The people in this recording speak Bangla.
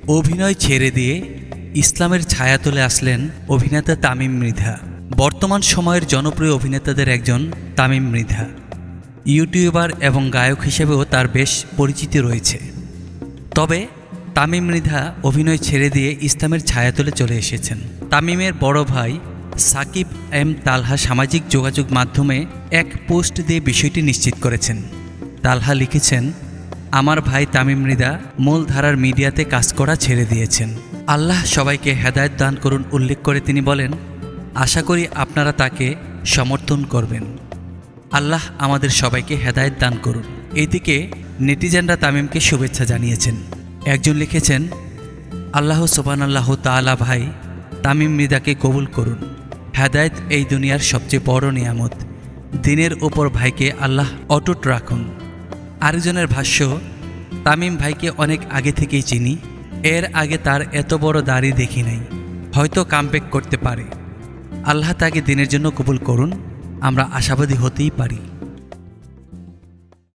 অভিনয় ছেড়ে দিয়ে ইসলামের ছায়াতলে আসলেন অভিনেতা তামিম মৃধা। বর্তমান সময়ের জনপ্রিয় অভিনেতাদের একজন তামিম মৃধা। ইউটিউবার এবং গায়ক হিসেবেও তার বেশ পরিচিতি রয়েছে। তবে তামিম মৃধা অভিনয় ছেড়ে দিয়ে ইসলামের ছায়াতলে চলে এসেছেন। তামিমের বড় ভাই সাকিব এম তালহা সামাজিক যোগাযোগ মাধ্যমে এক পোস্ট দিয়ে বিষয়টি নিশ্চিত করেছেন। তালহা লিখেছেন, আমার ভাই তামিম মৃধা মূলধারার মিডিয়াতে কাজ করা ছেড়ে দিয়েছেন। আল্লাহ সবাইকে হেদায়েত দান করুন উল্লেখ করে তিনি বলেন, আশা করি আপনারা তাকে সমর্থন করবেন। আল্লাহ আমাদের সবাইকে হেদায়েত দান করুন। এদিকে নেটিজেনরা তামিমকে শুভেচ্ছা জানিয়েছেন। একজন লিখেছেন, আল্লাহ সুবহানাল্লাহু তাআলা ভাই তামিম মৃধাকে কবুল করুন। হেদায়েত এই দুনিয়ার সবচেয়ে বড় নিয়ামত। দিনের ওপর ভাইকে আল্লাহ অটুট রাখুন। আরেকজনের ভাষ্য, তামিম ভাইকে অনেক আগে থেকেই চিনি। এর আগে তার এত বড় দাড়ি দেখি নাই। হয়তো কামব্যাক করতে পারে। আল্লাহ তাকে দিনের জন্য কবুল করুন। আমরা আশাবাদী হতেই পারি।